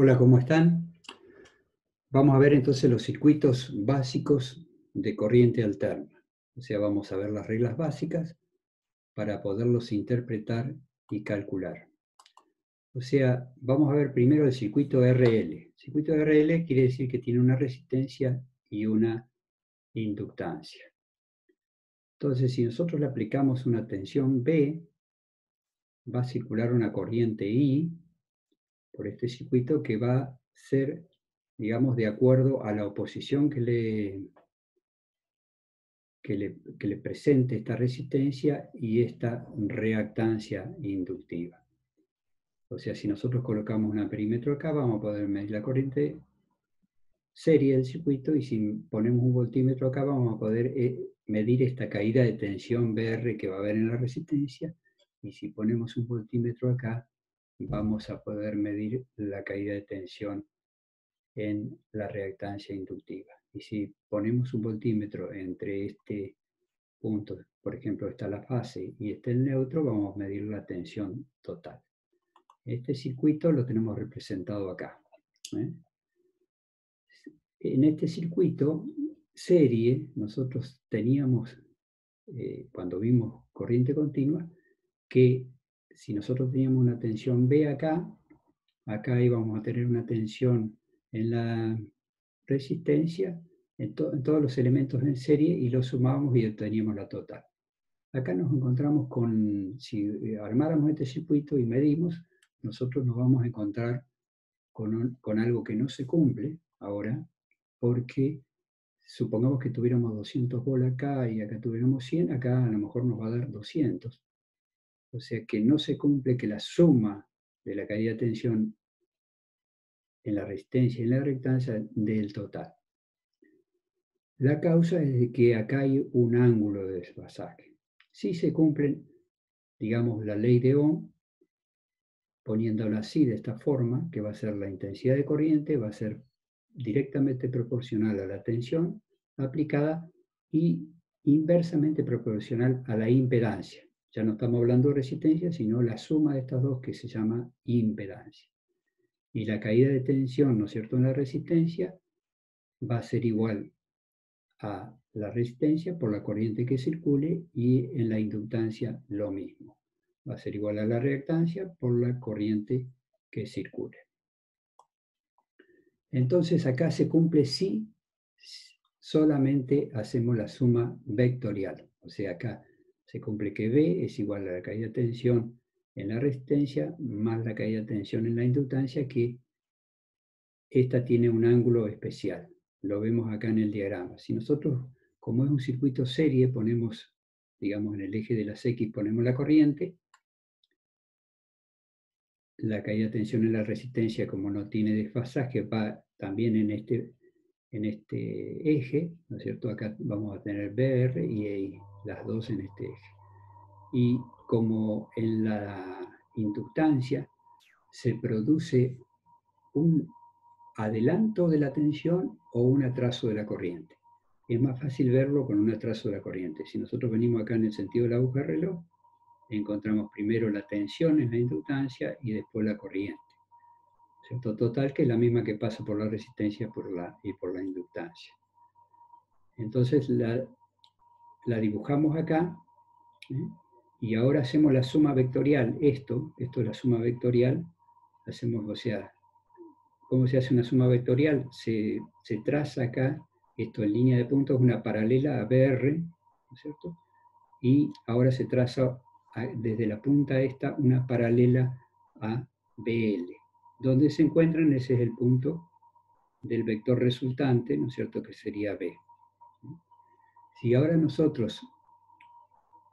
Hola, ¿cómo están? Vamos a ver entonces los circuitos básicos de corriente alterna. O sea, vamos a ver las reglas básicas para poderlos interpretar y calcular. O sea, vamos a ver primero el circuito RL. El circuito RL quiere decir que tiene una resistencia y una inductancia. Entonces, si nosotros le aplicamos una tensión B, va a circular una corriente I por este circuito que va a ser, digamos, de acuerdo a la oposición que le presente esta resistencia y esta reactancia inductiva. O sea, si nosotros colocamos un amperímetro acá, vamos a poder medir la corriente serie del circuito, y si ponemos un voltímetro acá, vamos a poder medir esta caída de tensión BR que va a haber en la resistencia, y si ponemos un voltímetro acá, vamos a poder medir la caída de tensión en la reactancia inductiva. Y si ponemos un voltímetro entre este punto, por ejemplo, está la fase y está el neutro, vamos a medir la tensión total. Este circuito lo tenemos representado acá. En este circuito serie, nosotros teníamos, cuando vimos corriente continua, que si nosotros teníamos una tensión B acá íbamos a tener una tensión en la resistencia, en todos los elementos en serie, y los sumábamos y obteníamos la total. Acá nos encontramos con, si armáramos este circuito y medimos, nosotros nos vamos a encontrar con algo que no se cumple ahora, porque supongamos que tuviéramos 200 volt acá y acá tuviéramos 100, acá a lo mejor nos va a dar 200. O sea que no se cumple que la suma de la caída de tensión en la resistencia y en la reactancia del total. La causa es de que acá hay un ángulo de desfasaje. Si se cumplen, digamos, la ley de Ohm, poniéndola así, de esta forma, que va a ser la intensidad de corriente, va a ser directamente proporcional a la tensión aplicada y inversamente proporcional a la impedancia. Ya no estamos hablando de resistencia, sino la suma de estas dos, que se llama impedancia. Y la caída de tensión, ¿no es cierto?, en la resistencia va a ser igual a la resistencia por la corriente que circule, y en la inductancia lo mismo. Va a ser igual a la reactancia por la corriente que circule. Entonces acá se cumple si solamente hacemos la suma vectorial. O sea, acá se cumple que V es igual a la caída de tensión en la resistencia más la caída de tensión en la inductancia, que esta tiene un ángulo especial. Lo vemos acá en el diagrama. Si nosotros, como es un circuito serie, ponemos, digamos, en el eje de las X ponemos la corriente, la caída de tensión en la resistencia, como no tiene desfasaje, va también en este eje, ¿no es cierto? Acá vamos a tener BR y EI, las dos en este eje. Y como en la inductancia se produce un adelanto de la tensión o un atraso de la corriente. Es más fácil verlo con un atraso de la corriente. Si nosotros venimos acá en el sentido de la aguja de reloj, encontramos primero la tensión en la inductancia y después la corriente, ¿cierto? Total, que es la misma que pasa por la resistencia y por la inductancia. Entonces la dibujamos acá, ¿eh? Y ahora hacemos la suma vectorial. Esto es la suma vectorial. Hacemos, o sea, ¿cómo se hace una suma vectorial? Se traza acá, esto en línea de puntos, una paralela a BR, ¿no es cierto? Y ahora se traza desde la punta esta una paralela a BL. Donde se encuentran, ese es el punto del vector resultante, ¿no es cierto?, que sería B. Si ahora nosotros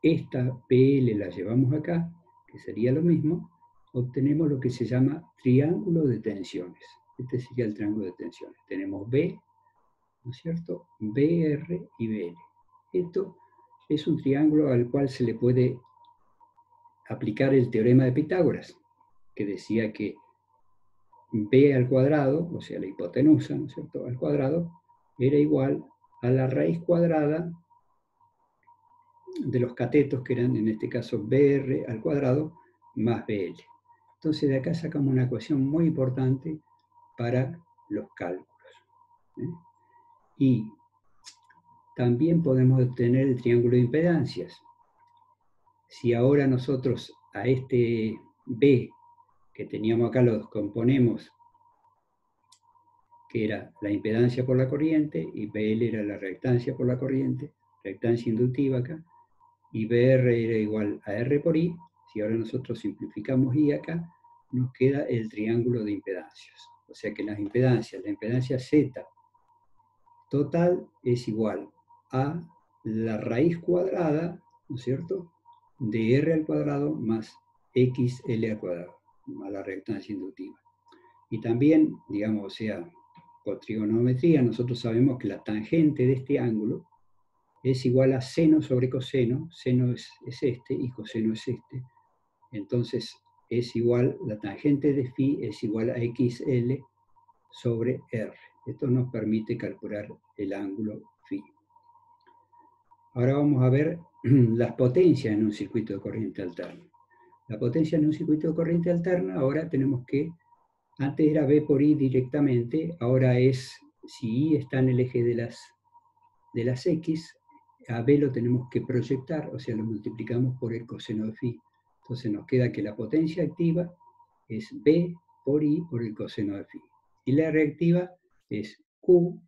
esta PL la llevamos acá, que sería lo mismo, obtenemos lo que se llama triángulo de tensiones. Este sería el triángulo de tensiones. Tenemos B, ¿no es cierto?, BR y BL. Esto es un triángulo al cual se le puede aplicar el teorema de Pitágoras, que decía que B al cuadrado, o sea, la hipotenusa, ¿no es cierto?, al cuadrado, era igual a la raíz cuadrada de los catetos, que eran en este caso BR al cuadrado más BL. Entonces de acá sacamos una ecuación muy importante para los cálculos. Y también podemos obtener el triángulo de impedancias. Si ahora nosotros a este B que teníamos acá lo componemos, que era la impedancia por la corriente, y BL era la reactancia por la corriente, reactancia inductiva acá, y BR era igual a R por I. Si ahora nosotros simplificamos I acá, nos queda el triángulo de impedancias. O sea que las impedancias, la impedancia Z total es igual a la raíz cuadrada, ¿no es cierto?, de R al cuadrado más XL al cuadrado, más la reactancia inductiva. Y también, digamos, o sea, por trigonometría nosotros sabemos que la tangente de este ángulo es igual a seno sobre coseno. Seno es este y coseno es este. Entonces es igual, la tangente de φ es igual a XL sobre R. Esto nos permite calcular el ángulo φ. Ahora vamos a ver las potencias en un circuito de corriente alterna. La potencia en un circuito de corriente alterna, ahora tenemos que, antes era B por I directamente, ahora es, si I está en el eje de las X, a B lo tenemos que proyectar, o sea, lo multiplicamos por el coseno de φ. Entonces nos queda que la potencia activa es B por I por el coseno de φ. Y la reactiva es Q,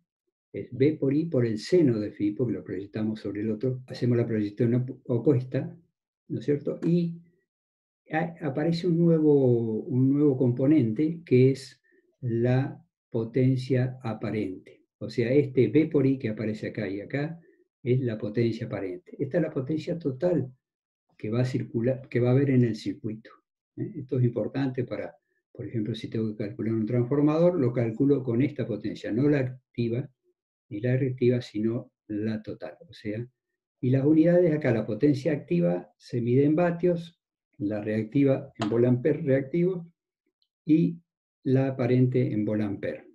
es B por I por el seno de φ, porque lo proyectamos sobre el otro, hacemos la proyección opuesta, ¿no es cierto? Y aparece un nuevo componente que es la potencia aparente. O sea, este B por I que aparece acá y acá es la potencia aparente. Esta es la potencia total que va a circular, que va a haber en el circuito. Esto es importante para, por ejemplo, si tengo que calcular un transformador, lo calculo con esta potencia, no la activa ni la reactiva, sino la total. O sea, y las unidades acá, la potencia activa se mide en vatios, la reactiva en volt-ampere reactivo y la aparente en volt-ampere.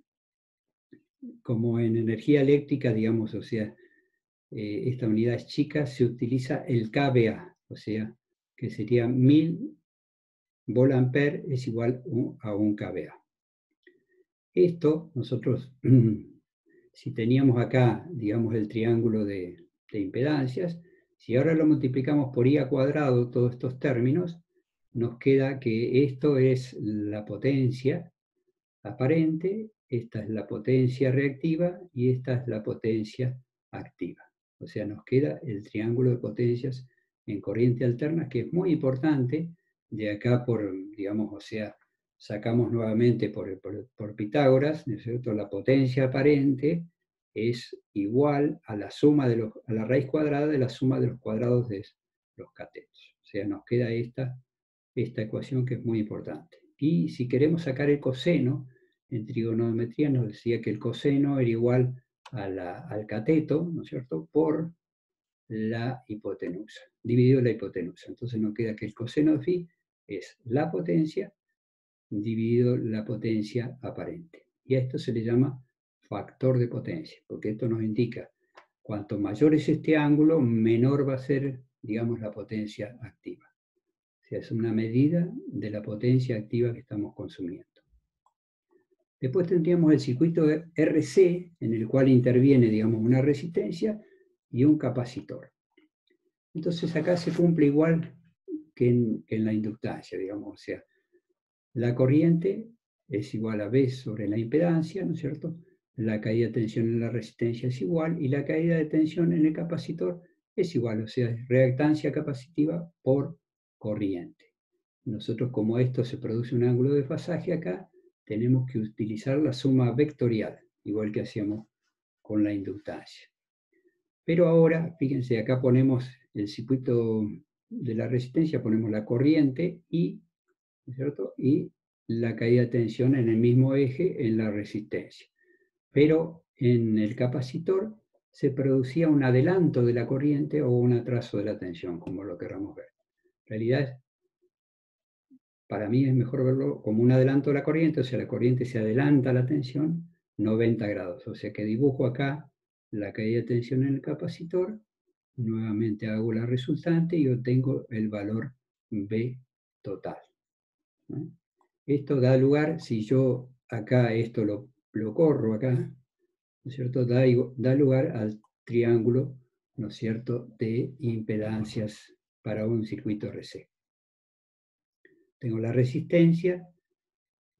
Como en energía eléctrica, digamos, o sea, esta unidad es chica, se utiliza el kVA, o sea, que sería 1000 volt-ampere es igual a 1 kVA. Esto nosotros, si teníamos acá, digamos, el triángulo de impedancias, si ahora lo multiplicamos por I a cuadrado, todos estos términos, nos queda que esto es la potencia aparente, esta es la potencia reactiva y esta es la potencia activa. O sea, nos queda el triángulo de potencias en corriente alterna, que es muy importante. De acá por, digamos, o sea, sacamos nuevamente por Pitágoras, ¿no es cierto? La potencia aparente es igual a la suma a la raíz cuadrada de la suma de los cuadrados de los catetos. O sea, nos queda esta ecuación que es muy importante. Y si queremos sacar el coseno, en trigonometría nos decía que el coseno era igual al cateto, ¿no es cierto?, por la hipotenusa, dividido la hipotenusa. Entonces nos queda que el coseno de φ es la potencia dividido la potencia aparente. Y a esto se le llama factor de potencia, porque esto nos indica cuanto mayor es este ángulo, menor va a ser, digamos, la potencia activa. O sea, es una medida de la potencia activa que estamos consumiendo. Después tendríamos el circuito RC, en el cual interviene, digamos, una resistencia y un capacitor. Entonces acá se cumple igual que en la inductancia, digamos, o sea, la corriente es igual a B sobre la impedancia, ¿no es cierto? La caída de tensión en la resistencia es igual y la caída de tensión en el capacitor es igual, o sea, es reactancia capacitiva por corriente. Nosotros, como esto se produce un ángulo de desfasaje acá, tenemos que utilizar la suma vectorial, igual que hacíamos con la inductancia. Pero ahora, fíjense, acá ponemos el circuito de la resistencia, ponemos la corriente y, ¿no es cierto?, y la caída de tensión en el mismo eje en la resistencia. Pero en el capacitor se producía un adelanto de la corriente o un atraso de la tensión, como lo queramos ver. En realidad, para mí es mejor verlo como un adelanto de la corriente, o sea, la corriente se adelanta a la tensión 90 grados. O sea que dibujo acá la caída de tensión en el capacitor, nuevamente hago la resultante y obtengo el valor B total, ¿no? Esto da lugar, si yo acá esto lo corro acá, ¿no es cierto? Da lugar al triángulo, ¿no es cierto?, de impedancias para un circuito RC. Tengo la resistencia,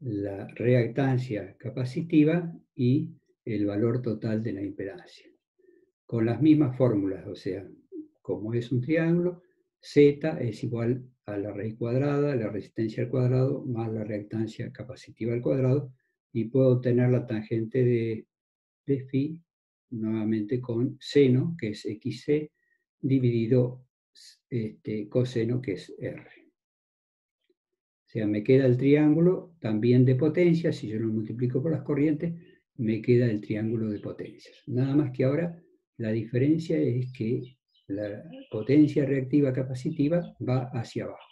la reactancia capacitiva y el valor total de la impedancia. Con las mismas fórmulas, o sea, como es un triángulo, Z es igual a la raíz cuadrada, la resistencia al cuadrado, más la reactancia capacitiva al cuadrado, y puedo obtener la tangente de phi nuevamente con seno, que es xc, dividido coseno, que es r. O sea, me queda el triángulo también de potencia, si yo lo multiplico por las corrientes, me queda el triángulo de potencias. Nada más que ahora la diferencia es que la potencia reactiva capacitiva va hacia abajo.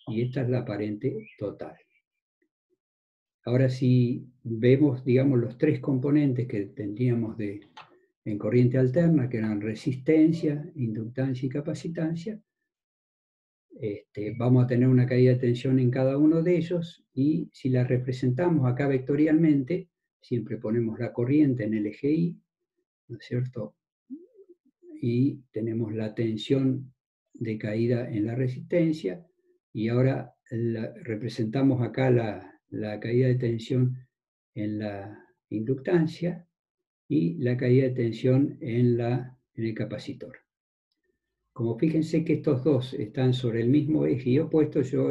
Y esta es la aparente total. Ahora si vemos, digamos, los tres componentes que teníamos en corriente alterna, que eran resistencia, inductancia y capacitancia, vamos a tener una caída de tensión en cada uno de ellos, y si la representamos acá vectorialmente, siempre ponemos la corriente en el eje Y, ¿no es cierto? Y tenemos la tensión de caída en la resistencia, y ahora representamos acá la caída de tensión en la inductancia y la caída de tensión en el capacitor. Como fíjense que estos dos están sobre el mismo eje y opuesto, yo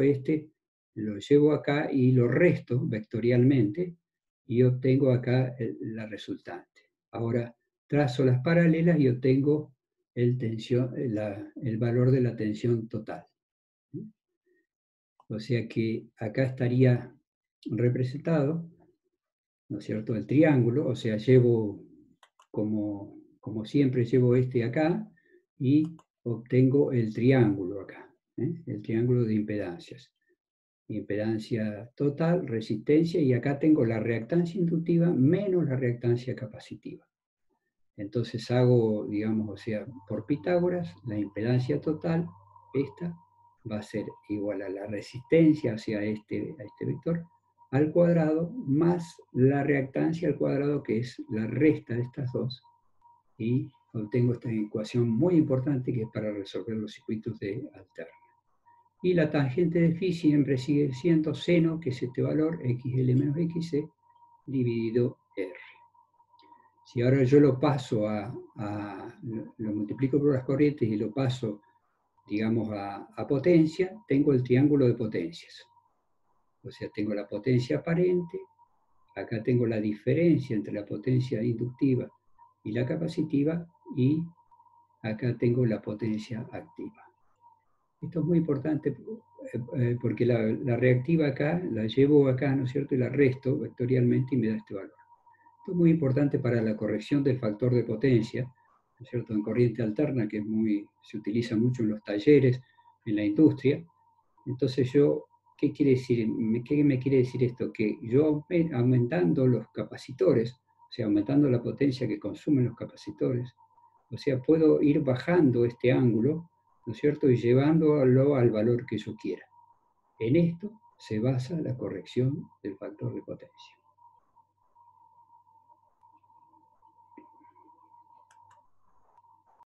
lo llevo acá y lo resto vectorialmente y obtengo acá la resultante. Ahora trazo las paralelas y obtengo el valor de la tensión total. O sea que acá estaría representado, ¿no es cierto?, el triángulo, o sea, llevo como siempre llevo acá y obtengo el triángulo acá, el triángulo de impedancias. Impedancia total, resistencia, y acá tengo la reactancia inductiva menos la reactancia capacitiva. Entonces hago, digamos, o sea, por Pitágoras, la impedancia total, esta, va a ser igual a la resistencia hacia este vector, al cuadrado, más la reactancia al cuadrado, que es la resta de estas dos, y obtengo esta ecuación muy importante que es para resolver los circuitos de alterna. Y la tangente de phi siempre sigue siendo seno, que es este valor, xl menos xc, dividido r. Si ahora yo lo paso lo multiplico por las corrientes y lo paso, digamos, a potencia, tengo el triángulo de potencias. O sea, tengo la potencia aparente, acá tengo la diferencia entre la potencia inductiva y la capacitiva, y acá tengo la potencia activa. Esto es muy importante porque la reactiva acá, la llevo acá, ¿no es cierto?, y la resto vectorialmente y me da este valor. Esto es muy importante para la corrección del factor de potencia, ¿no es cierto?, en corriente alterna, que se utiliza mucho en los talleres, en la industria. Entonces ¿qué quiere decir? ¿Qué me quiere decir esto? Que yo aumentando los capacitores, o sea, aumentando la potencia que consumen los capacitores, o sea, puedo ir bajando este ángulo, ¿no es cierto?, y llevándolo al valor que yo quiera. En esto se basa la corrección del factor de potencia.